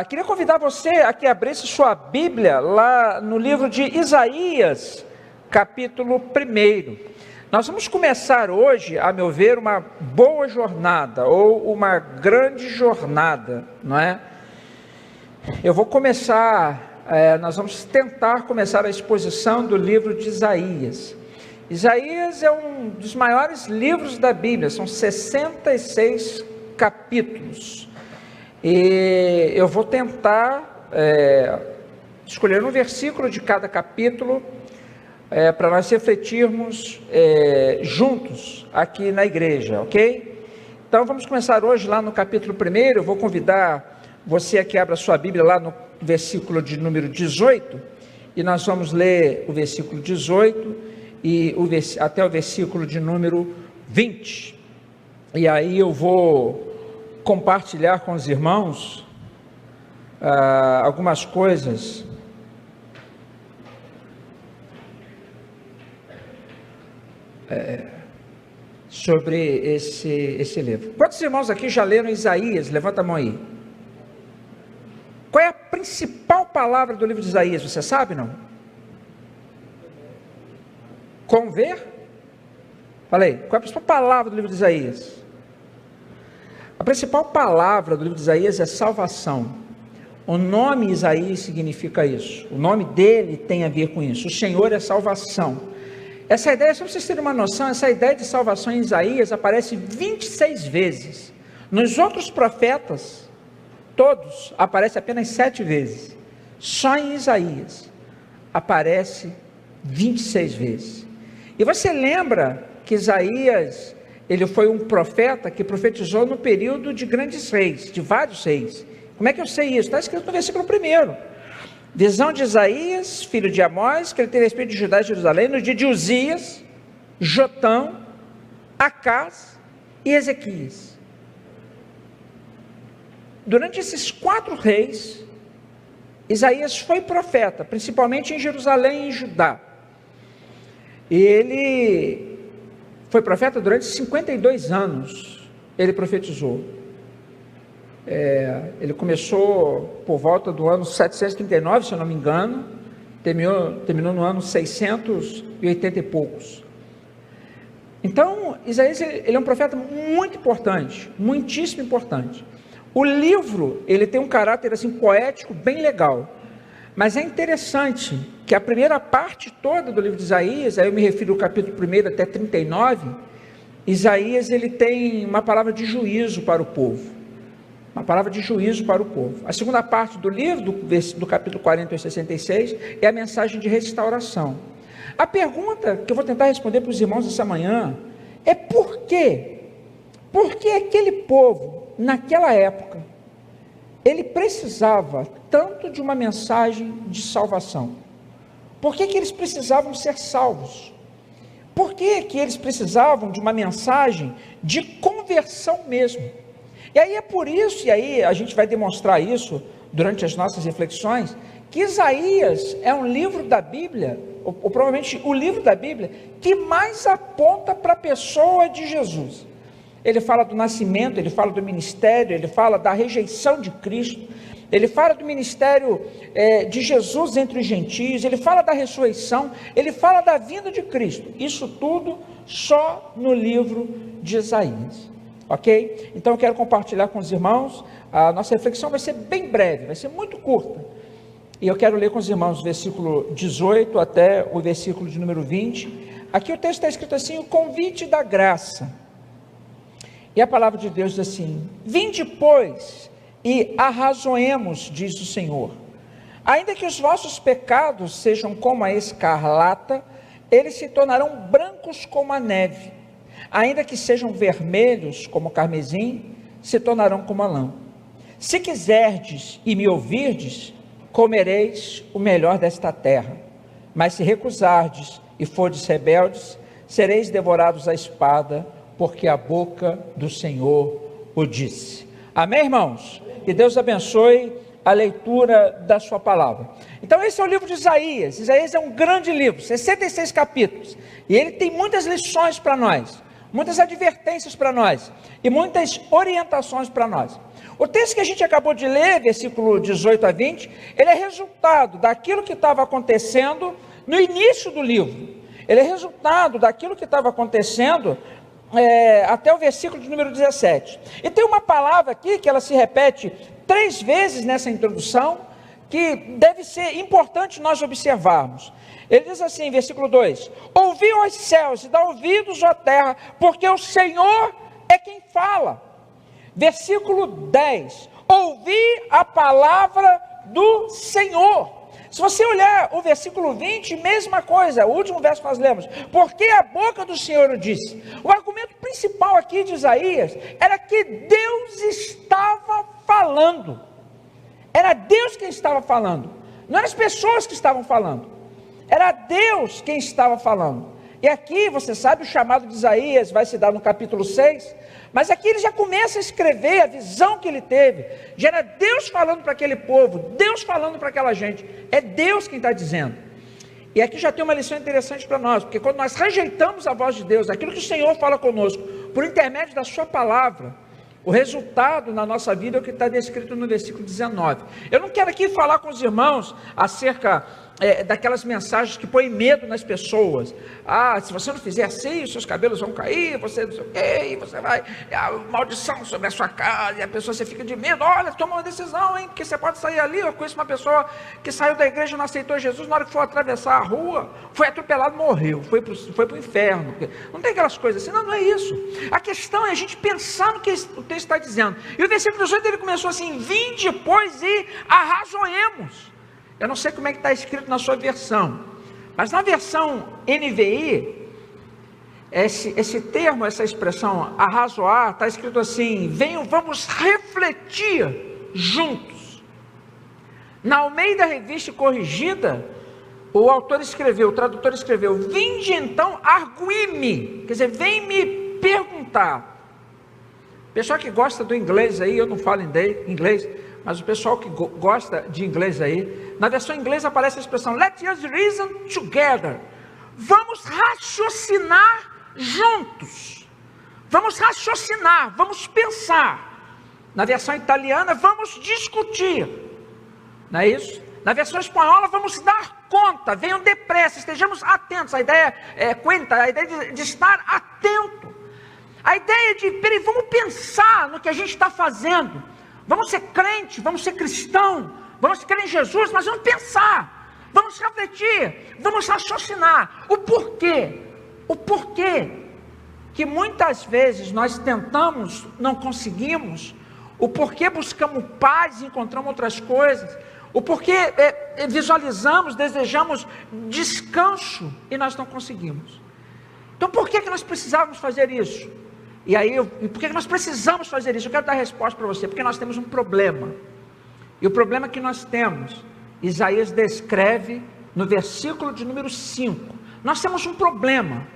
Queria convidar você a que abrisse sua Bíblia lá no livro de Isaías, capítulo 1. Nós vamos começar hoje, a meu ver, uma boa jornada, ou uma grande jornada, não é? Eu vou começar, nós vamos tentar começar a exposição do livro de Isaías. Isaías é um dos maiores livros da Bíblia, são 66 capítulos. E eu vou tentar escolher um versículo de cada capítulo para nós refletirmos juntos aqui na igreja, ok? Então vamos começar hoje lá no capítulo 1. Eu vou convidar você a que abra sua Bíblia lá no versículo de número 18, e nós vamos ler o versículo 18 e até o versículo de número 20. E aí eu vou compartilhar com os irmãos algumas coisas sobre esse livro. Quantos irmãos aqui já leram Isaías? Levanta a mão aí. Qual é a principal palavra do livro de Isaías? Você sabe, não? Conver? Falei, qual é a principal palavra do livro de Isaías? A principal palavra do livro de Isaías é salvação. O nome Isaías significa isso. O nome dele tem a ver com isso. O Senhor é salvação. Essa ideia, só para vocês terem uma noção, essa ideia de salvação em Isaías aparece 26 vezes. Nos outros profetas, todos, aparece apenas 7 vezes. Só em Isaías aparece 26 vezes. E você lembra que Isaías, ele foi um profeta que profetizou no período de grandes reis, de vários reis. Como é que eu sei isso? Está escrito no versículo 1. Visão de Isaías, filho de Amós, que ele teve a respeito de Judá e Jerusalém, no dia de Uzias, Jotão, Acás e Ezequias. Durante esses 4 reis, Isaías foi profeta, principalmente em Jerusalém e em Judá. E ele foi profeta durante 52 anos, ele profetizou. Ele começou por volta do ano 739, se eu não me engano, terminou no ano 680 e poucos. Então, Isaías, ele é um profeta muito importante, muitíssimo importante. O livro, ele tem um caráter assim poético bem legal, mas é interessante que a primeira parte toda do livro de Isaías, aí eu me refiro ao capítulo 1 até 39, Isaías, ele tem uma palavra de juízo para o povo. Uma palavra de juízo para o povo. A segunda parte do livro, do capítulo 40 ao 66, é a mensagem de restauração. A pergunta que eu vou tentar responder para os irmãos essa manhã é por quê? Por que aquele povo, naquela época, ele precisava tanto de uma mensagem de salvação? Por que eles precisavam ser salvos? Por que eles precisavam de uma mensagem de conversão mesmo? E aí é por isso, e aí a gente vai demonstrar isso durante as nossas reflexões, que Isaías é um livro da Bíblia, ou provavelmente o livro da Bíblia, que mais aponta para a pessoa de Jesus. Ele fala do nascimento, ele fala do ministério, ele fala da rejeição de Cristo, ele fala do ministério de Jesus entre os gentios, ele fala da ressurreição, ele fala da vinda de Cristo. Isso tudo só no livro de Isaías. Ok? Então eu quero compartilhar com os irmãos, a nossa reflexão vai ser bem breve, vai ser muito curta, e eu quero ler com os irmãos o versículo 18 até o versículo de número 20, aqui o texto está escrito assim: o convite da graça, e a palavra de Deus diz assim: vinde pois, e arrazoemos, diz o Senhor, ainda que os vossos pecados sejam como a escarlata, eles se tornarão brancos como a neve, ainda que sejam vermelhos como o carmesim, se tornarão como a lã. Se quiserdes e me ouvirdes, comereis o melhor desta terra, mas se recusardes e fordes rebeldes, sereis devorados à espada, porque a boca do Senhor o disse. Amém, irmãos? Que Deus abençoe a leitura da sua palavra. Então esse é o livro de Isaías. Isaías é um grande livro, 66 capítulos, e ele tem muitas lições para nós, muitas advertências para nós, e muitas orientações para nós. O texto que a gente acabou de ler, versículo 18 a 20, ele é resultado daquilo que estava acontecendo no início do livro. Ele é resultado daquilo que estava acontecendo até o versículo de número 17. E tem uma palavra aqui que ela se repete 3 vezes nessa introdução, que deve ser importante nós observarmos. Ele diz assim, versículo 2: ouvi os céus e dá ouvidos à terra, porque o Senhor é quem fala. Versículo 10: ouvi a palavra do Senhor. Se você olhar o versículo 20, mesma coisa, o último verso que nós lemos, porque a boca do Senhor o disse. O argumento principal aqui de Isaías era que Deus estava falando. Era Deus quem estava falando, não eram as pessoas que estavam falando, era Deus quem estava falando. E aqui, você sabe, o chamado de Isaías vai se dar no capítulo 6, mas aqui ele já começa a escrever a visão que ele teve. Já era Deus falando para aquele povo, Deus falando para aquela gente, é Deus quem está dizendo. E aqui já tem uma lição interessante para nós, porque quando nós rejeitamos a voz de Deus, aquilo que o Senhor fala conosco, por intermédio da sua palavra, o resultado na nossa vida é o que está descrito no versículo 19. Eu não quero aqui falar com os irmãos acerca daquelas mensagens que põem medo nas pessoas. Se você não fizer assim, os seus cabelos vão cair, você não sei o quê, e você vai, maldição sobre a sua casa, e a pessoa, você fica de medo, olha, toma uma decisão, hein, porque você pode sair ali. Eu conheço uma pessoa que saiu da igreja e não aceitou Jesus, na hora que for atravessar a rua, foi atropelado, morreu, foi para o inferno. Não tem aquelas coisas assim, não é isso. A questão é a gente pensar no que o texto está dizendo. E o versículo 18 ele começou assim: vinde, pois, e arrazoemos. Eu não sei como é que está escrito na sua versão, mas na versão NVI, esse termo, essa expressão arrazoar, está escrito assim: venham, vamos refletir juntos. Na Almeida Revista Corrigida, o autor escreveu, o tradutor escreveu: vinde então, argui-me, quer dizer, vem me perguntar. Pessoal que gosta do inglês aí, eu não falo inglês, mas o pessoal que gosta de inglês aí, na versão inglesa aparece a expressão let us reason together. Vamos raciocinar juntos. Vamos raciocinar, vamos pensar. Na versão italiana, vamos discutir. Não é isso? Na versão espanhola, vamos dar conta. Venham depressa, estejamos atentos. A ideia a ideia de estar atento. A ideia de, vamos pensar no que a gente está fazendo. Vamos ser crente, vamos ser cristão, vamos crer em Jesus, mas vamos pensar, vamos refletir, vamos raciocinar. O porquê que muitas vezes nós tentamos, não conseguimos, o porquê buscamos paz e encontramos outras coisas, o porquê visualizamos, desejamos descanso e nós não conseguimos. Então por que nós precisávamos fazer isso? E aí, por que nós precisamos fazer isso? Eu quero dar a resposta para você, porque nós temos um problema. E o problema que nós temos, Isaías descreve no versículo de número 5. Nós temos um problema.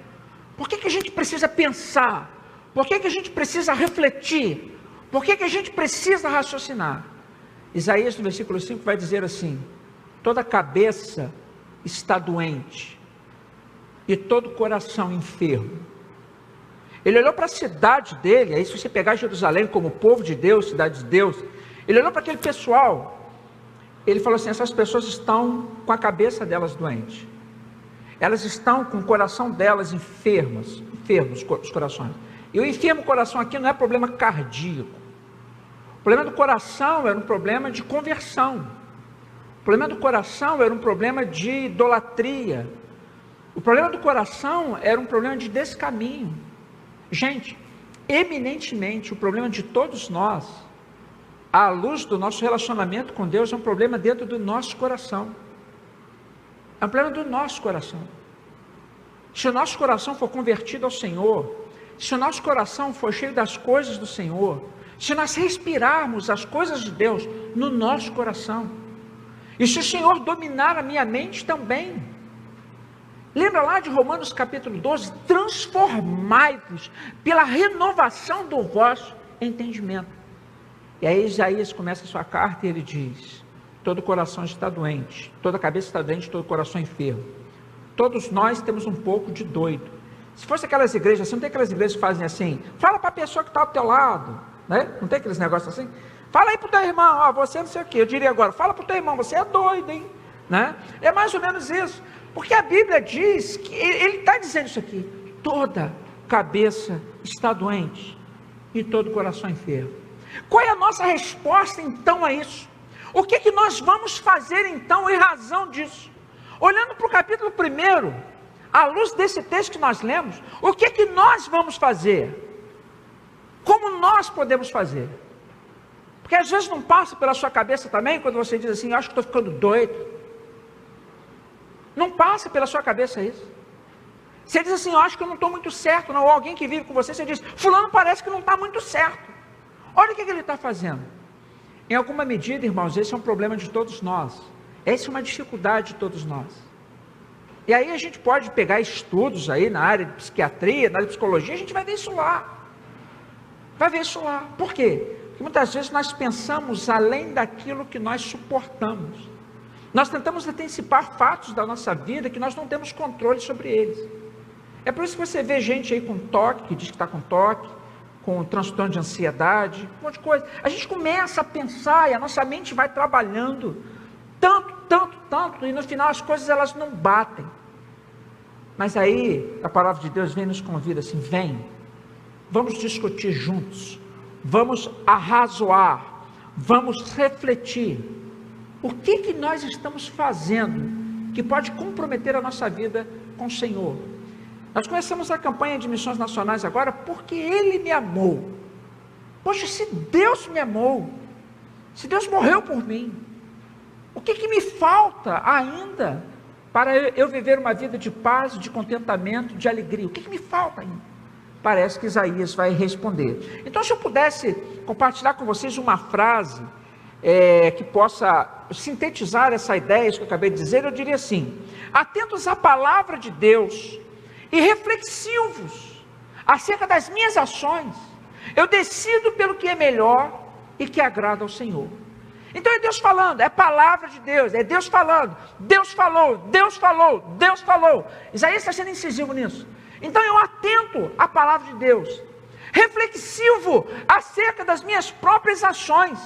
Por que a gente precisa pensar? Por que a gente precisa refletir? Por que a gente precisa raciocinar? Isaías no versículo 5 vai dizer assim: toda cabeça está doente, e todo coração enfermo. Ele olhou para a cidade dele, aí se você pegar Jerusalém como povo de Deus, cidade de Deus, ele olhou para aquele pessoal, ele falou assim: essas pessoas estão com a cabeça delas doente, elas estão com o coração delas enfermos os corações. E o enfermo coração aqui não é problema cardíaco, o problema do coração era um problema de conversão, o problema do coração era um problema de idolatria, o problema do coração era um problema de descaminho. Gente, eminentemente o problema de todos nós, à luz do nosso relacionamento com Deus, é um problema dentro do nosso coração. É um problema do nosso coração. Se o nosso coração for convertido ao Senhor, se o nosso coração for cheio das coisas do Senhor, se nós respirarmos as coisas de Deus no nosso coração, e se o Senhor dominar a minha mente também. Lembra lá de Romanos capítulo 12, transformai-vos pela renovação do vosso entendimento. E aí Isaías começa a sua carta e ele diz: todo coração está doente, toda cabeça está doente, todo coração enfermo. Todos nós temos um pouco de doido. Se fosse aquelas igrejas, não tem aquelas igrejas que fazem assim, fala para a pessoa que está ao teu lado, né? Não tem aqueles negócios assim? Fala aí para o teu irmão, ó, você não sei o quê. Eu diria agora, fala para o teu irmão, você é doido, hein? Né? É mais ou menos isso. Porque a Bíblia diz, que ele está dizendo isso aqui, toda cabeça está doente e todo coração enfermo. Qual é a nossa resposta então a isso? O que nós vamos fazer então em razão disso? Olhando para o capítulo 1, à luz desse texto que nós lemos, o que nós vamos fazer? Como nós podemos fazer? Porque às vezes não passa pela sua cabeça também, quando você diz assim, eu acho que estou ficando doido. Não passa pela sua cabeça isso. Você diz assim, eu acho que eu não estou muito certo, não. Ou alguém que vive com você, você diz, fulano parece que não está muito certo. Olha o que ele está fazendo. Em alguma medida, irmãos, esse é um problema de todos nós. Essa é uma dificuldade de todos nós. E aí a gente pode pegar estudos aí na área de psiquiatria, na área de psicologia, a gente vai ver isso lá. Vai ver isso lá. Por quê? Porque muitas vezes nós pensamos além daquilo que nós suportamos. Nós tentamos antecipar fatos da nossa vida que nós não temos controle sobre eles. É por isso que você vê gente aí com toque, que diz que está com toque, com transtorno de ansiedade, um monte de coisa. A gente começa a pensar e a nossa mente vai trabalhando tanto, e no final as coisas elas não batem. Mas aí a palavra de Deus vem e nos convida assim, vem, vamos discutir juntos, vamos arrazoar, vamos refletir. O que nós estamos fazendo que pode comprometer a nossa vida com o Senhor? Nós começamos a campanha de missões nacionais agora porque Ele me amou. Poxa, se Deus me amou, se Deus morreu por mim, o que me falta ainda para eu viver uma vida de paz, de contentamento, de alegria? O que me falta ainda? Parece que Isaías vai responder. Então, se eu pudesse compartilhar com vocês uma frase que possa sintetizar essa ideia que eu acabei de dizer, eu diria assim: atentos à palavra de Deus e reflexivos acerca das minhas ações, eu decido pelo que é melhor e que agrada ao Senhor. Então é Deus falando, é palavra de Deus, é Deus falando, Deus falou, Deus falou, Deus falou. Isaías está sendo incisivo nisso. Então eu atento à palavra de Deus, reflexivo acerca das minhas próprias ações.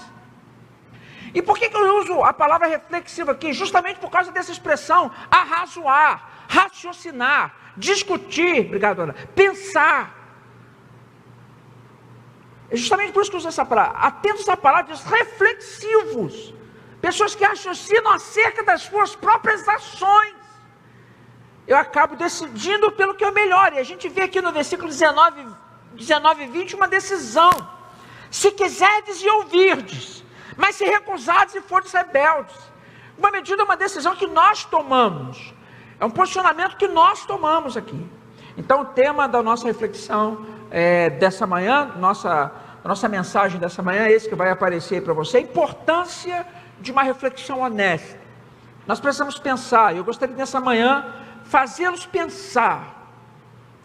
E por que eu uso a palavra reflexiva aqui? Justamente por causa dessa expressão, arrazoar, raciocinar, discutir, obrigado Ana, pensar. É justamente por isso que eu uso essa palavra, atentos à palavra, diz reflexivos, pessoas que raciocinam acerca das suas próprias ações. Eu acabo decidindo pelo que é melhor, e a gente vê aqui no versículo 19 e 20 uma decisão: se quiserdes e ouvirdes, mas se recusardes e fordes rebeldes. Uma medida, uma decisão que nós tomamos, é um posicionamento que nós tomamos aqui. Então o tema da nossa reflexão dessa manhã, nossa mensagem dessa manhã é esse que vai aparecer para você: a importância de uma reflexão honesta. Nós precisamos pensar, eu gostaria nessa manhã fazê-los pensar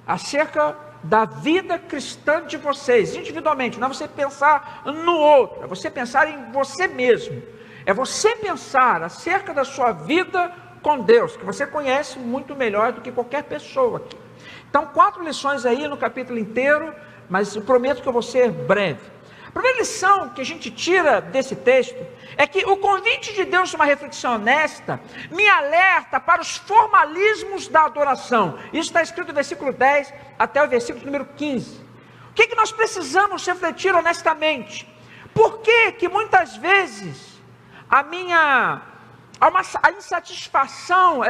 acerca da vida cristã de vocês, individualmente. Não é você pensar no outro, é você pensar em você mesmo, é você pensar acerca da sua vida com Deus, que você conhece muito melhor do que qualquer pessoa aqui. Então 4 lições aí no capítulo inteiro, mas eu prometo que eu vou ser breve. A primeira lição que a gente tira desse texto é que o convite de Deus de uma reflexão honesta me alerta para os formalismos da adoração. Isso está escrito no versículo 10 até o versículo número 15. O que nós precisamos refletir honestamente? Por que muitas vezes a insatisfação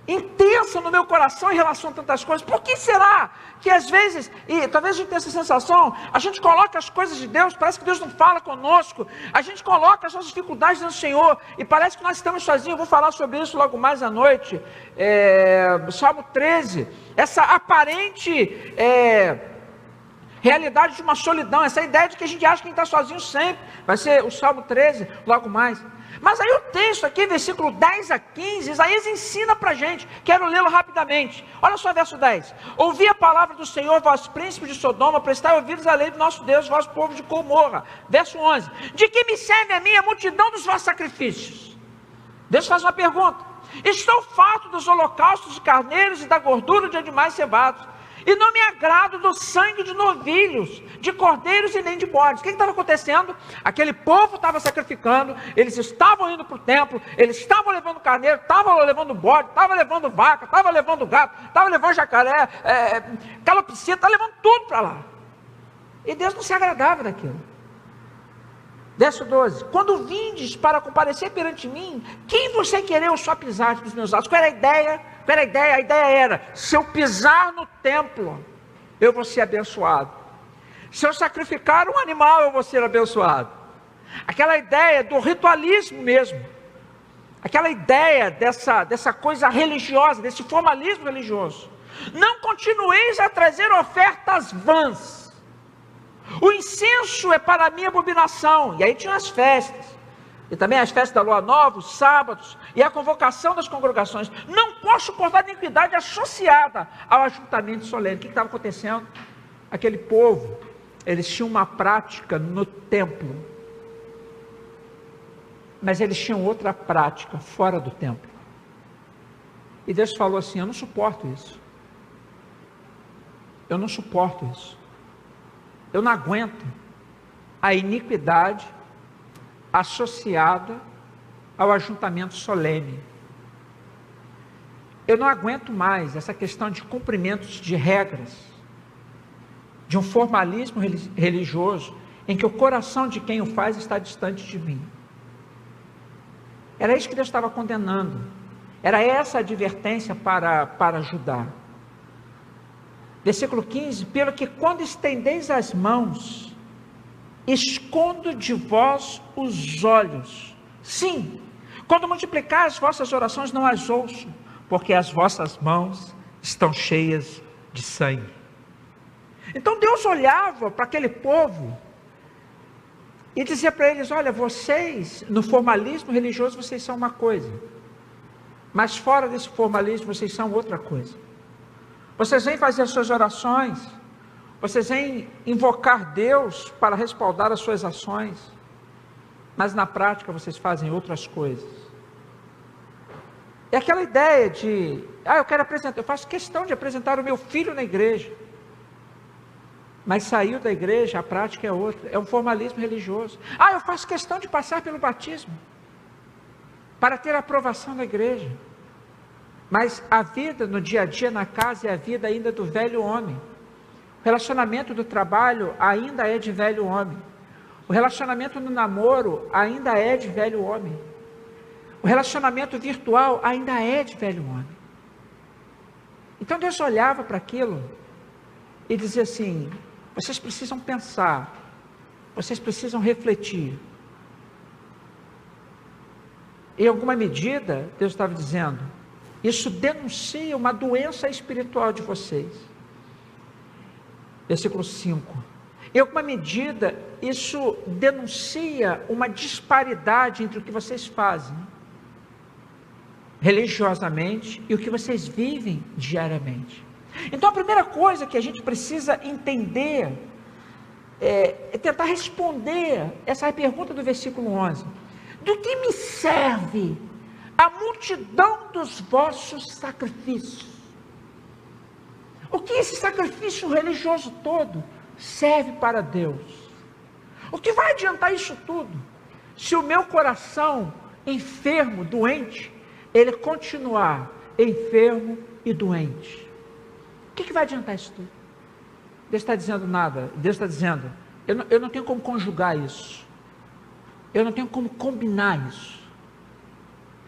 intensa no meu coração em relação a tantas coisas? Por que será que às vezes, e talvez a gente tenha essa sensação, a gente coloca as coisas de Deus, parece que Deus não fala conosco, a gente coloca as nossas dificuldades no Senhor, e parece que nós estamos sozinhos? Eu vou falar sobre isso logo mais à noite, Salmo 13, essa aparente realidade de uma solidão, essa ideia de que a gente acha que a gente está sozinho sempre, vai ser o Salmo 13, logo mais. Mas aí o texto aqui, versículo 10 a 15, Isaías ensina para a gente, quero lê-lo rapidamente. Olha só verso 10: ouvi a palavra do Senhor, vós príncipes de Sodoma, prestai ouvidos à lei do nosso Deus, vós povo de Gomorra. Verso 11: de que me serve a mim a multidão dos vossos sacrifícios? Deus faz uma pergunta: estou farto dos holocaustos de carneiros e da gordura de animais cevados, e não me agrado do sangue de novilhos, de cordeiros e nem de bodes. O que estava acontecendo? Aquele povo estava sacrificando, eles estavam indo para o templo, eles estavam levando carneiro, estavam levando bode, estavam levando vaca, estavam levando gato, estavam levando jacaré, calopsita, estavam levando tudo para lá. E Deus não se agradava daquilo. Verso 12: quando vindes para comparecer perante mim, quem você quereu só pisar dos meus atos? Qual era a ideia? Qual era a ideia? A ideia era: se eu pisar no templo, eu vou ser abençoado. Se eu sacrificar um animal, eu vou ser abençoado. Aquela ideia do ritualismo mesmo, aquela ideia dessa coisa religiosa, desse formalismo religioso. Não continueis a trazer ofertas vãs. O incenso é para mim abominação. E aí tinha as festas, e também as festas da lua nova, os sábados, e a convocação das congregações. Não posso suportar iniquidade associada ao ajuntamento solene. O que estava acontecendo? Aquele povo, eles tinham uma prática no templo, mas eles tinham outra prática fora do templo. E Deus falou assim: eu não suporto isso. Eu não suporto isso. Eu não aguento a iniquidade associada ao ajuntamento solene. Eu não aguento mais essa questão de cumprimentos de regras, de um formalismo religioso, em que o coração de quem o faz está distante de mim. Era isso que Deus estava condenando. Era essa a advertência para Judá. Versículo 15: pelo que quando estendeis as mãos, escondo de vós os olhos. Sim, quando multiplicar as vossas orações, não as ouço, porque as vossas mãos estão cheias de sangue. Então Deus olhava para aquele povo e dizia para eles: olha, vocês, no formalismo religioso, vocês são uma coisa, mas fora desse formalismo, vocês são outra coisa. Vocês vêm fazer as suas orações, vocês vêm invocar Deus para respaldar as suas ações, mas na prática vocês fazem outras coisas. É aquela ideia de: eu faço questão de apresentar o meu filho na igreja, mas saiu da igreja, a prática é outra, é um formalismo religioso. Eu faço questão de passar pelo batismo, para ter a aprovação da igreja, mas a vida no dia a dia na casa é a vida ainda do velho homem. O relacionamento do trabalho ainda é de velho homem. O relacionamento no namoro ainda é de velho homem. O relacionamento virtual ainda é de velho homem. Então Deus olhava para aquilo e dizia assim: vocês precisam pensar, vocês precisam refletir. Em alguma medida, Deus estava dizendo: isso denuncia uma doença espiritual de vocês. Versículo 5: em alguma medida, isso denuncia uma disparidade entre o que vocês fazem religiosamente e o que vocês vivem diariamente. Então a primeira coisa que a gente precisa entender é tentar responder essa pergunta do versículo 11: do que me serve a multidão dos vossos sacrifícios? O que esse sacrifício religioso todo serve para Deus? O que vai adiantar isso tudo, se o meu coração enfermo, doente, ele continuar enfermo e doente? O que vai adiantar isso tudo? Deus está dizendo nada. Deus está dizendo: eu não tenho como conjugar isso, eu não tenho como combinar isso.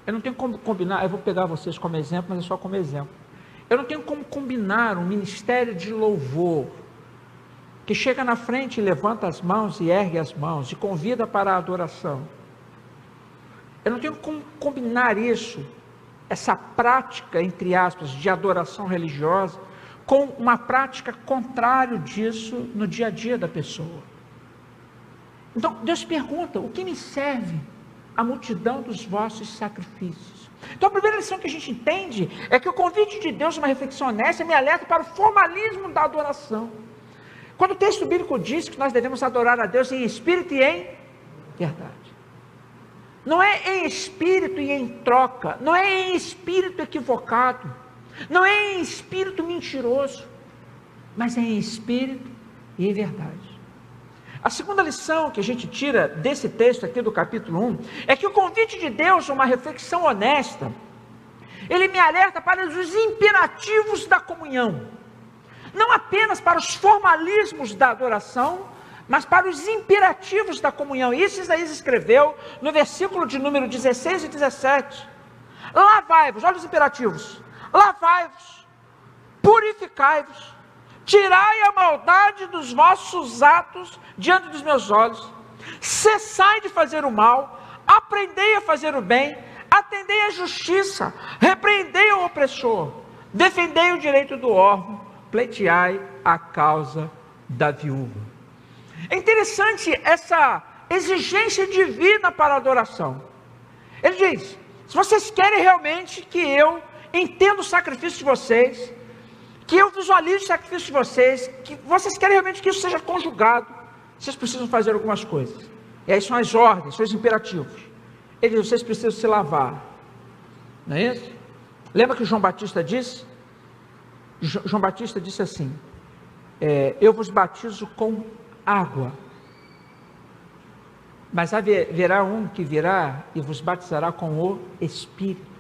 Eu não tenho como combinar, eu vou pegar vocês como exemplo, mas é só como exemplo. Eu não tenho como combinar um ministério de louvor, que chega na frente e levanta as mãos e ergue as mãos, e convida para a adoração. Eu não tenho como combinar isso, essa prática, entre aspas, de adoração religiosa, com uma prática contrária disso no dia a dia da pessoa. Então Deus pergunta: o que me serve a multidão dos vossos sacrifícios? Então a primeira lição que a gente entende é que o convite de Deus, uma reflexão honesta, me alerta para o formalismo da adoração. Quando o texto bíblico diz que nós devemos adorar a Deus em espírito e em verdade, não é em espírito e em troca, não é em espírito equivocado, não é em espírito mentiroso. mas é em espírito e em verdade. A segunda lição que a gente tira desse texto aqui do capítulo 1, é que o convite de Deus a uma reflexão honesta, ele me alerta para os imperativos da comunhão, não apenas para os formalismos da adoração, mas para os imperativos da comunhão. Isso Isaías escreveu no versículo de número 16 e 17, lavai-vos, olha os imperativos, lavai-vos, purificai-vos, tirai a maldade dos vossos atos diante dos meus olhos, cessai de fazer o mal, aprendei a fazer o bem, atendei à justiça, repreendei ao opressor, defendei o direito do órfão, pleiteai a causa da viúva. É interessante essa exigência divina para a adoração. Ele diz, se vocês querem realmente que eu entenda o sacrifício de vocês, que eu visualize o sacrifício de vocês, que vocês querem realmente que isso seja conjugado, vocês precisam fazer algumas coisas. E aí são as ordens, são os imperativos. Ele diz, vocês precisam se lavar. Não é isso? Lembra que João Batista disse? João Batista disse assim, eu vos batizo com água, mas haverá um que virá e vos batizará com o Espírito.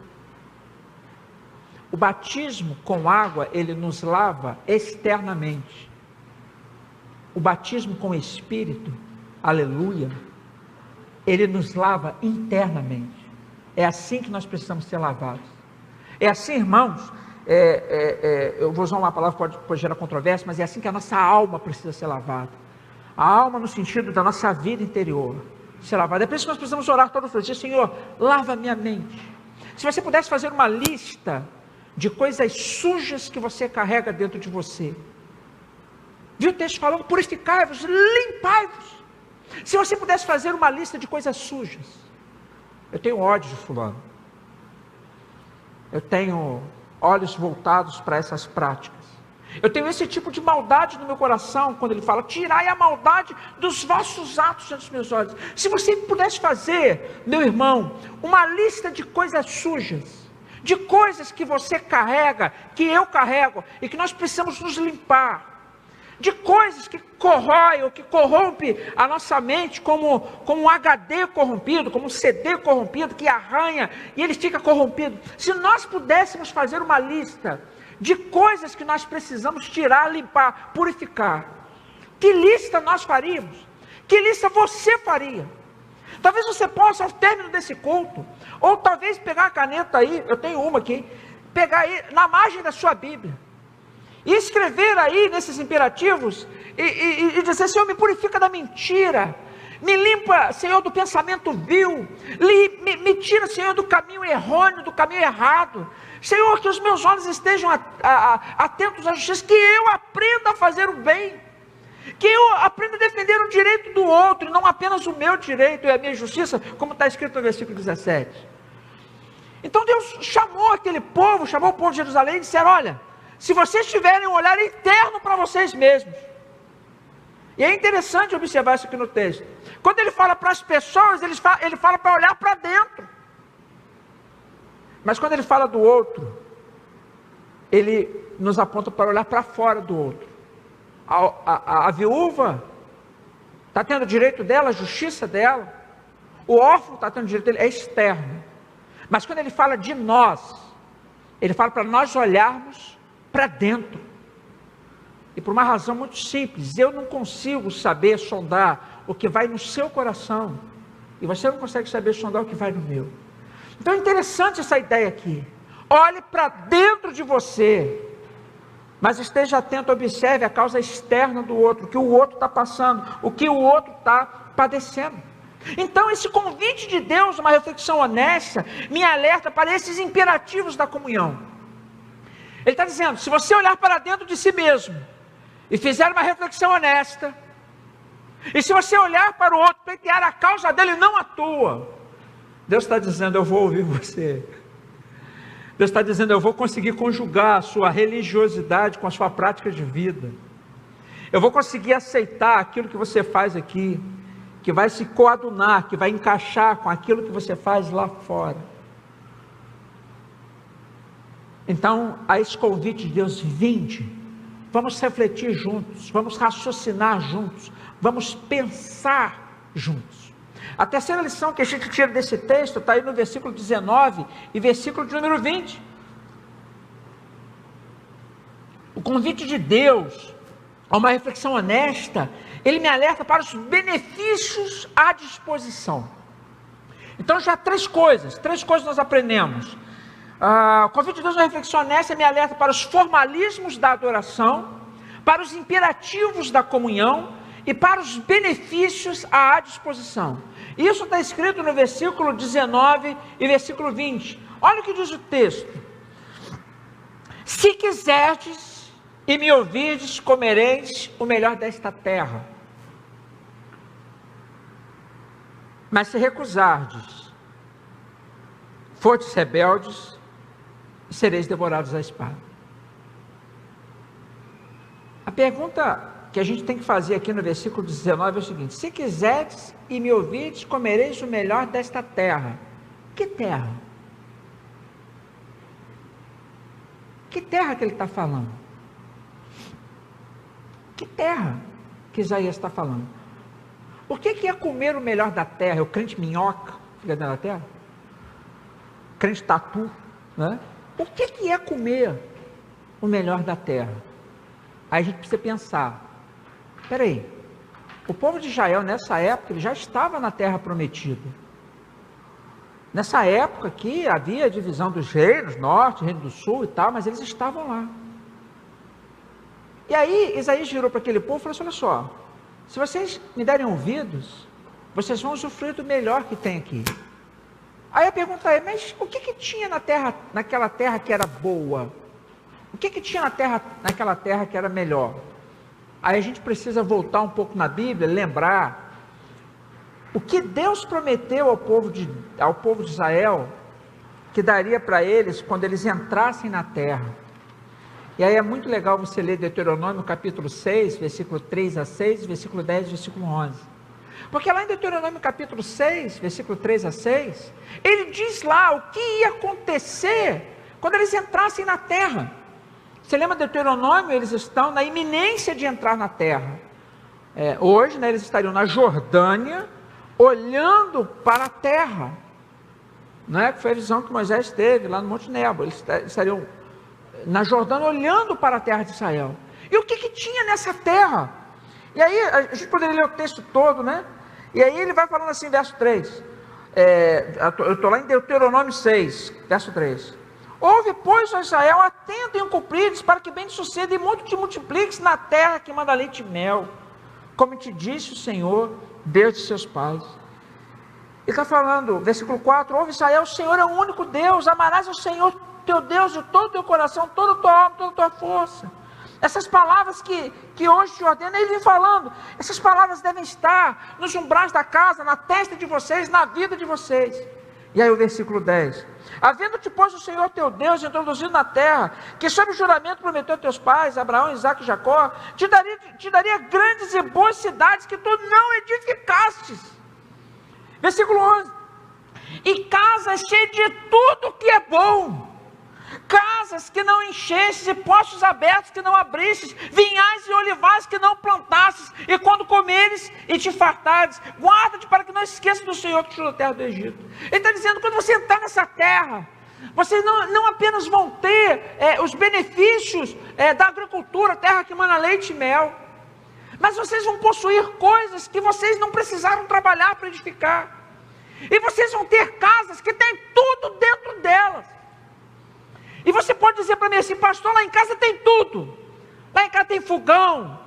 O batismo com água, ele nos lava externamente. O batismo com o Espírito, aleluia, ele nos lava internamente. É assim que nós precisamos ser lavados. É assim, irmãos, eu vou usar uma palavra que pode gerar controvérsia, mas é assim que a nossa alma precisa ser lavada. A alma no sentido da nossa vida interior ser lavada. É por isso que nós precisamos orar todos os dias, Senhor, lava minha mente. Se você pudesse fazer uma lista de coisas sujas que você carrega dentro de você, viu o texto falando, purificai-vos, limpai-vos. Se você pudesse fazer uma lista de coisas sujas, eu tenho ódio de fulano, eu tenho olhos voltados para essas práticas, eu tenho esse tipo de maldade no meu coração, quando ele fala, tirai a maldade dos vossos atos diante dos meus olhos. Se você pudesse fazer, meu irmão, uma lista de coisas sujas, de coisas que você carrega, que eu carrego, e que nós precisamos nos limpar, de coisas que corroem ou que corrompe a nossa mente, como um HD corrompido, como um CD corrompido, que arranha e ele fica corrompido. Se nós pudéssemos fazer uma lista de coisas que nós precisamos tirar, limpar, purificar, que lista nós faríamos? Que lista você faria? Talvez você possa, ao término desse culto, ou talvez pegar a caneta aí, eu tenho uma aqui, pegar aí na margem da sua Bíblia, e escrever aí nesses imperativos, e dizer, Senhor, me purifica da mentira, me limpa, Senhor, do pensamento vil, me tira, Senhor, do caminho errôneo, do caminho errado, Senhor, que os meus olhos estejam atentos à justiça, que eu aprenda a fazer o bem, que eu aprenda a defender o direito do outro, e não apenas o meu direito e a minha justiça, como está escrito no versículo 17. Então Deus chamou aquele povo, chamou o povo de Jerusalém e disseram, olha, se vocês tiverem um olhar interno para vocês mesmos, e é interessante observar isso aqui no texto, quando ele fala para as pessoas, ele fala para olhar para dentro, mas quando ele fala do outro, ele nos aponta para olhar para fora do outro. A viúva está tendo o direito dela, a justiça dela, o órfão está tendo o direito dele, é externo, mas quando ele fala de nós, ele fala para nós olharmos para dentro, e por uma razão muito simples, eu não consigo saber sondar o que vai no seu coração, e você não consegue saber sondar o que vai no meu. Então é interessante essa ideia aqui, olhe para dentro de você, mas esteja atento, observe a causa externa do outro, o que o outro está passando, o que o outro está padecendo. Então esse convite de Deus, uma reflexão honesta, me alerta para esses imperativos da comunhão. Ele está dizendo, se você olhar para dentro de si mesmo, e fizer uma reflexão honesta, e se você olhar para o outro, pleitear a causa dele, não a tua, Deus está dizendo, eu vou ouvir você. Deus está dizendo, eu vou conseguir conjugar a sua religiosidade com a sua prática de vida. Eu vou conseguir aceitar aquilo que você faz aqui, que vai se coadunar, que vai encaixar com aquilo que você faz lá fora. Então, a esse convite de Deus, vinde, vamos refletir juntos, vamos raciocinar juntos, vamos pensar juntos. A terceira lição que a gente tira desse texto está aí no versículo 19 e versículo de número 20. O convite de Deus a uma reflexão honesta, ele me alerta para os benefícios à disposição. Então já três coisas nós aprendemos. O convite de Deus a uma reflexão honesta me alerta para os formalismos da adoração, para os imperativos da comunhão e para os benefícios à disposição. Isso está escrito no versículo 19 e versículo 20. Olha o que diz o texto: se quiserdes e me ouvirdes, comereis o melhor desta terra. Mas se recusardes, fortes rebeldes, sereis devorados à espada. A pergunta que a gente tem que fazer aqui no versículo 19 é o seguinte: se quiserdes e me ouvirdes, comereis o melhor desta terra. Que terra? Que terra que ele está falando? Que terra que Isaías está falando? O que é comer o melhor da terra? É o crente minhoca, fica dentro da terra? Crente tatu, né? O que é comer o melhor da terra? Aí a gente precisa pensar, espera aí, o povo de Israel nessa época, ele já estava na terra prometida. Nessa época aqui, havia a divisão dos reinos, norte, reino do sul e tal, mas eles estavam lá. E aí, Isaías virou para aquele povo e falou assim: olha só, se vocês me derem ouvidos, vocês vão usufruir do melhor que tem aqui. Aí a pergunta é: mas o que tinha na terra, naquela terra que era boa? O que tinha naquela terra que era melhor? Aí a gente precisa voltar um pouco na Bíblia, lembrar o que Deus prometeu ao povo de Israel, que daria para eles quando eles entrassem na terra. E aí é muito legal você ler Deuteronômio capítulo 6, versículo 3 a 6, versículo 10, versículo 11. Porque lá em Deuteronômio capítulo 6, versículo 3 a 6, ele diz lá o que ia acontecer quando eles entrassem na terra. Você lembra de Deuteronômio? Eles estão na iminência de entrar na terra. Hoje, né, eles estariam na Jordânia, olhando para a terra. Não é que foi a visão que Moisés teve lá no Monte Nebo. Eles estariam na Jordânia olhando para a terra de Israel. E o que tinha nessa terra? E aí, a gente poderia ler o texto todo, né? E aí ele vai falando assim, verso 3. Eu estou lá em Deuteronômio 6, verso 3. Ouve, pois, ó Israel, atenta e cumprides, para que bem te suceda e muito te multipliques na terra que manda leite e mel, como te disse o Senhor, Deus de seus pais. Ele está falando, versículo 4, ouve Israel, o Senhor é o único Deus, amarás ao Senhor teu Deus de todo o teu coração, toda a tua alma, toda a tua força. Essas palavras que hoje te ordena, ele vem falando, essas palavras devem estar nos umbrais da casa, na testa de vocês, na vida de vocês. E aí o versículo 10, havendo-te, pois, o Senhor teu Deus introduzido na terra, que sob juramento prometeu a teus pais, Abraão, Isaque e Jacó, te daria grandes e boas cidades que tu não edificastes. Versículo 11, e casas cheias de tudo que é bom, casas que não enchestes, e postos abertos que não abristes, vinhais e olivais que não plantastes, e quando comeres e te fartares, guarda-te para que não esqueças do Senhor que tirou a terra do Egito. Ele está dizendo, quando você entrar nessa terra, vocês não apenas vão ter os benefícios da agricultura, terra que mana leite e mel, mas vocês vão possuir coisas que vocês não precisaram trabalhar para edificar, e vocês vão ter casas que tem tudo dentro delas. E você pode dizer para mim assim, pastor, lá em casa tem tudo. Lá em casa tem fogão,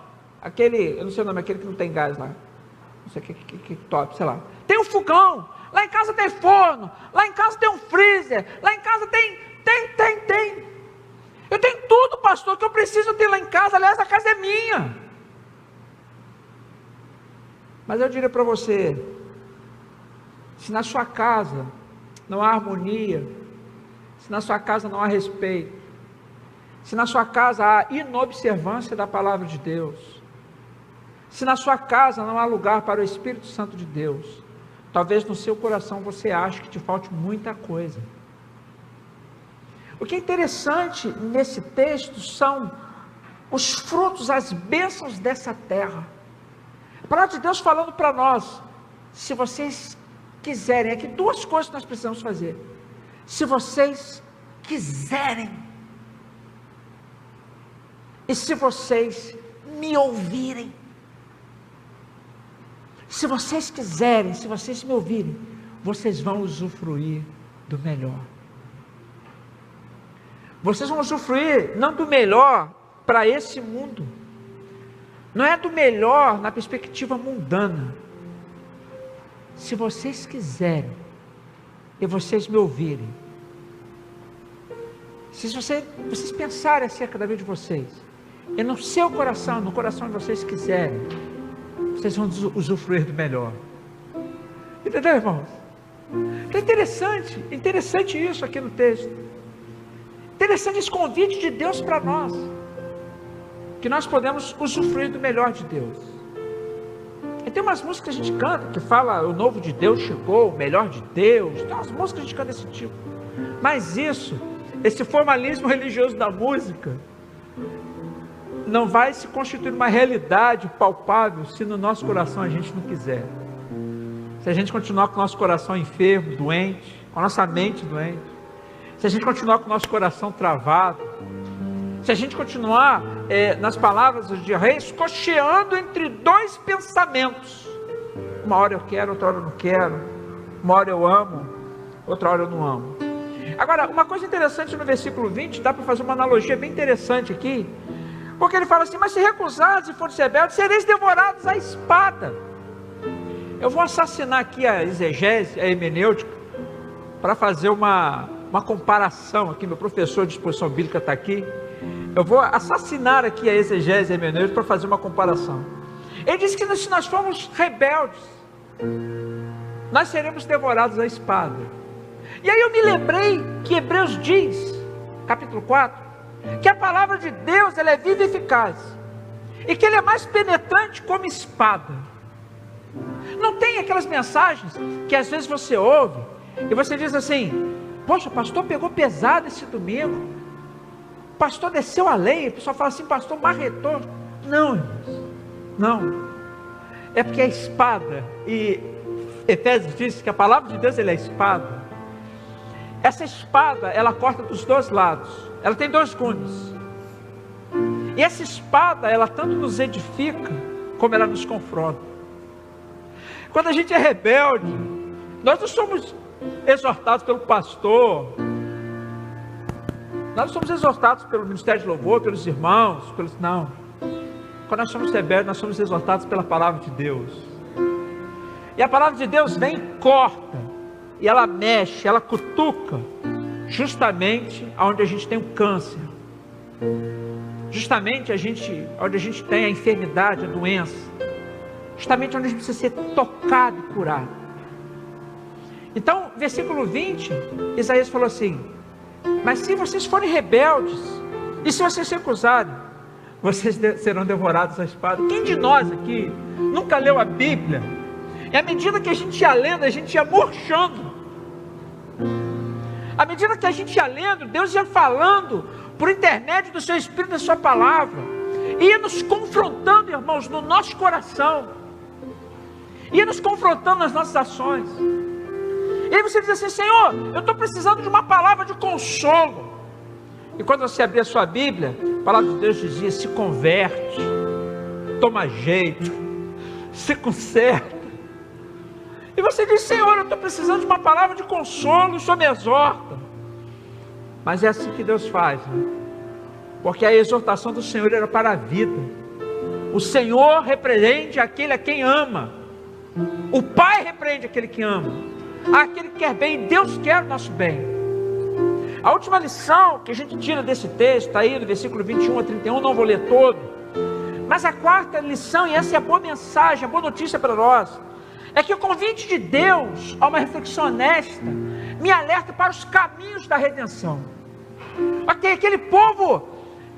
eu não sei o nome, aquele que não tem gás lá. Não sei que top, sei lá. Tem um fogão, lá em casa tem forno, lá em casa tem um freezer, lá em casa tem. Eu tenho tudo, pastor, que eu preciso ter lá em casa. Aliás, a casa é minha. Mas eu diria para você, se na sua casa não há harmonia, se na sua casa não há respeito, se na sua casa há inobservância da palavra de Deus, se na sua casa não há lugar para o Espírito Santo de Deus, talvez no seu coração você ache que te falte muita coisa. O que é interessante nesse texto são os frutos, as bênçãos dessa terra. A palavra de Deus falando para nós, se vocês quiserem, aqui duas coisas que nós precisamos fazer. Se vocês quiserem, e se vocês me ouvirem. Se vocês quiserem, se vocês me ouvirem, vocês vão usufruir do melhor. Vocês vão usufruir não do melhor para esse mundo, não é do melhor na perspectiva mundana. Se vocês quiserem e vocês me ouvirem, se vocês pensarem acerca da vida de vocês, e no seu coração, no coração de vocês quiserem, vocês vão usufruir do melhor. Entendeu, irmãos? É interessante isso aqui no texto. Interessante esse convite de Deus para nós, que nós podemos usufruir do melhor de Deus. E tem umas músicas que a gente canta, que fala, o novo de Deus chegou, o melhor de Deus, tem umas músicas que a gente canta desse tipo. Mas esse formalismo religioso da música, não vai se constituir uma realidade palpável, se no nosso coração a gente não quiser. Se a gente continuar com o nosso coração enfermo, doente, com a nossa mente doente, se a gente continuar com o nosso coração travado, se a gente continuar, nas palavras de Reis, cocheando entre dois pensamentos, uma hora eu quero, outra hora eu não quero, uma hora eu amo, outra hora eu não amo. Agora, uma coisa interessante no versículo 20, dá para fazer uma analogia bem interessante aqui, porque ele fala assim, mas se recusados e forem rebeldes, sereis devorados à espada. Eu vou assassinar aqui a exegese, a hermenêutica, para fazer uma comparação aqui, meu professor de exposição bíblica está aqui, eu vou assassinar aqui a exegese, a hermenêutica, para fazer uma comparação. Ele diz que se nós formos rebeldes, nós seremos devorados à espada. E aí eu me lembrei que Hebreus diz, capítulo 4, que a palavra de Deus ela é viva e eficaz, e que ele é mais penetrante como espada. Não tem aquelas mensagens que às vezes você ouve, e você diz assim, poxa, o pastor pegou pesado esse domingo, o pastor desceu a lei, o pessoal fala assim, pastor marretou. Não, irmãos, não, é porque a espada, e Efésios diz que a palavra de Deus ela é espada. Essa espada, ela corta dos dois lados, ela tem dois gumes, e essa espada, ela tanto nos edifica, como ela nos confronta. Quando a gente é rebelde, nós não somos exortados pelo pastor, nós não somos exortados pelo ministério de louvor, pelos irmãos, não. Quando nós somos rebeldes, nós somos exortados pela palavra de Deus, e a palavra de Deus vem e corta, e ela mexe, ela cutuca, justamente onde a gente tem um câncer, justamente onde a gente tem a enfermidade, a doença, justamente onde a gente precisa ser tocado e curado. Então, versículo 20, Isaías falou assim, mas se vocês forem rebeldes, e se vocês se recusarem, vocês serão devorados à espada. Quem de nós aqui nunca leu a Bíblia? E à medida que a gente ia lendo, a gente ia murchando. À medida que a gente ia lendo, Deus ia falando por intermédio do seu Espírito, da sua palavra, ia nos confrontando, irmãos, no nosso coração, ia nos confrontando nas nossas ações. E aí você diz assim, Senhor, eu estou precisando de uma palavra de consolo. E quando você abria a sua Bíblia, a palavra de Deus dizia, se converte, toma jeito, se conserta. E você diz, Senhor, eu estou precisando de uma palavra de consolo, o Senhor me exorta. Mas é assim que Deus faz, né? Porque a exortação do Senhor era para a vida. O Senhor repreende aquele a quem ama. O Pai repreende aquele que ama. Aquele que quer bem, Deus quer o nosso bem. A última lição que a gente tira desse texto, está aí no versículo 21 a 31, não vou ler todo. Mas a quarta lição, e essa é a boa mensagem, a boa notícia para nós, é que o convite de Deus a uma reflexão honesta me alerta para os caminhos da redenção. Ok, aquele povo,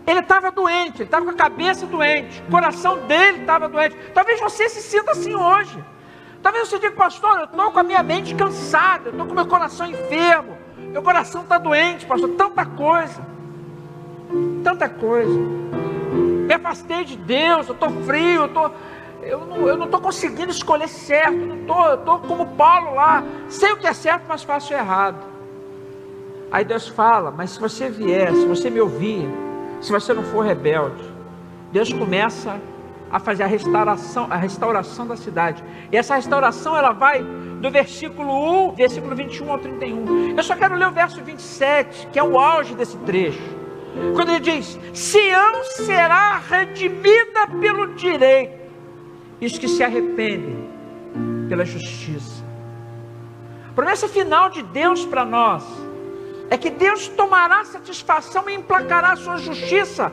ele estava doente, ele estava com a cabeça doente, o coração dele estava doente. Talvez você se sinta assim hoje. Talvez você diga, pastor, eu estou com a minha mente cansada, eu estou com o meu coração enfermo, meu coração está doente, pastor, tanta coisa. me afastei de Deus, eu estou frio, eu não estou conseguindo escolher certo, eu estou como Paulo lá, sei o que é certo, mas faço errado. Aí Deus fala, mas se você vier, se você me ouvir, se você não for rebelde, Deus começa a fazer a restauração da cidade. E essa restauração, ela vai do versículo 1, versículo 21 ao 31. Eu só quero ler o verso 27, que é o auge desse trecho. Quando ele diz: Sião será redimida pelo direito, e os que se arrependem pela justiça. A promessa final de Deus para nós é que Deus tomará satisfação e emplacará a sua justiça.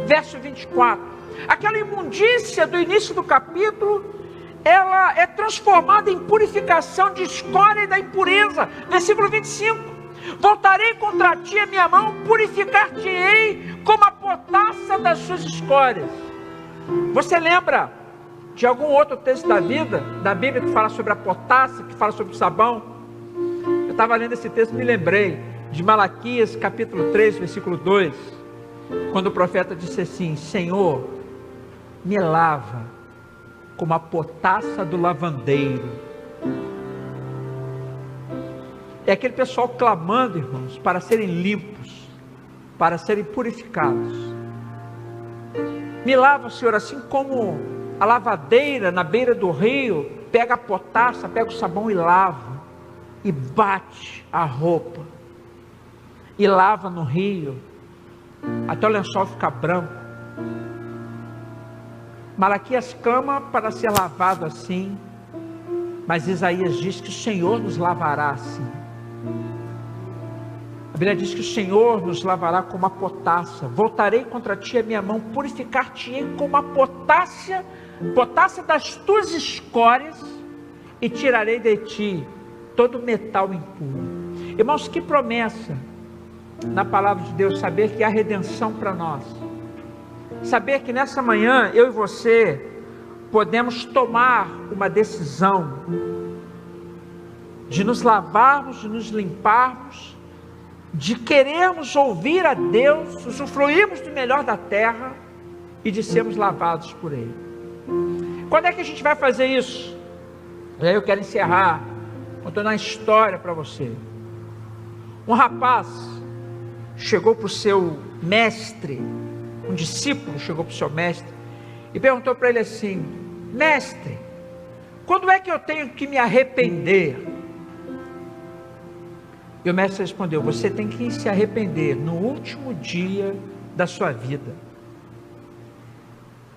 Verso 24. Aquela imundícia do início do capítulo, ela é transformada em purificação de escória e da impureza. Versículo 25. Voltarei contra ti a minha mão, purificar-te-ei como a potassa das suas escórias. Você lembra de algum outro texto da Bíblia que fala sobre a potassa, que fala sobre o sabão? Eu estava lendo esse texto e me lembrei de Malaquias capítulo 3, versículo 2, quando o profeta disse assim: Senhor, me lava como a potassa do lavandeiro. É aquele pessoal clamando, irmãos, para serem limpos, para serem purificados. Me lava, Senhor, assim como a lavadeira na beira do rio pega a potassa, pega o sabão e lava, e bate a roupa, e lava no rio, até o lençol ficar branco. Malaquias clama para ser lavado assim, mas Isaías diz que o Senhor nos lavará assim. A Bíblia diz que o Senhor nos lavará como a potassa. Voltarei contra ti a minha mão, purificar-te-ei como a potassa das tuas escórias, e tirarei de ti todo metal impuro. Irmãos, que promessa na palavra de Deus, saber que há redenção para nós. Saber que nessa manhã, eu e você, podemos tomar uma decisão de nos lavarmos, de nos limparmos, de querermos ouvir a Deus, usufruirmos do melhor da terra e de sermos lavados por Ele. Quando é que a gente vai fazer isso? E aí eu quero encerrar, contando uma história para você. Um rapaz chegou para o seu mestre, um discípulo chegou para o seu mestre e perguntou para ele assim: mestre, quando é que eu tenho que me arrepender? E o mestre respondeu: você tem que se arrepender no último dia da sua vida.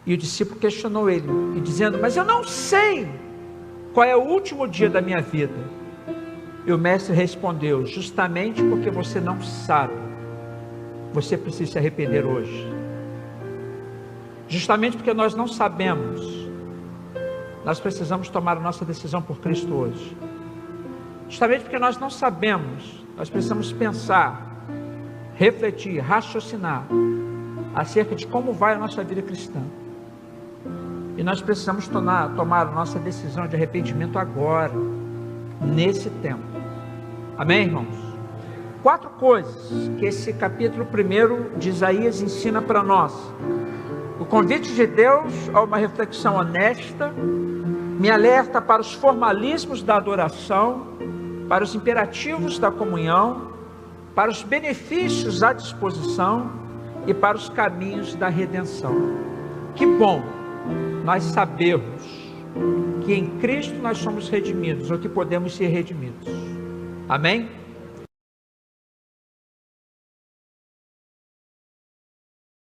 E o discípulo questionou ele, e dizendo: mas eu não sei qual é o último dia da minha vida. E o mestre respondeu: justamente porque você não sabe, você precisa se arrepender hoje. Justamente porque nós não sabemos, nós precisamos tomar a nossa decisão por Cristo hoje. Justamente porque nós não sabemos, nós precisamos pensar, refletir, raciocinar acerca de como vai a nossa vida cristã. E nós precisamos tomar a nossa decisão de arrependimento agora, nesse tempo. Amém, irmãos? 4 coisas que esse capítulo 1 de Isaías ensina para nós. O convite de Deus a uma reflexão honesta, me alerta para os formalismos da adoração, para os imperativos da comunhão, para os benefícios à disposição e para os caminhos da redenção. Que bom nós sabemos que em Cristo nós somos redimidos, ou que podemos ser redimidos. Amém?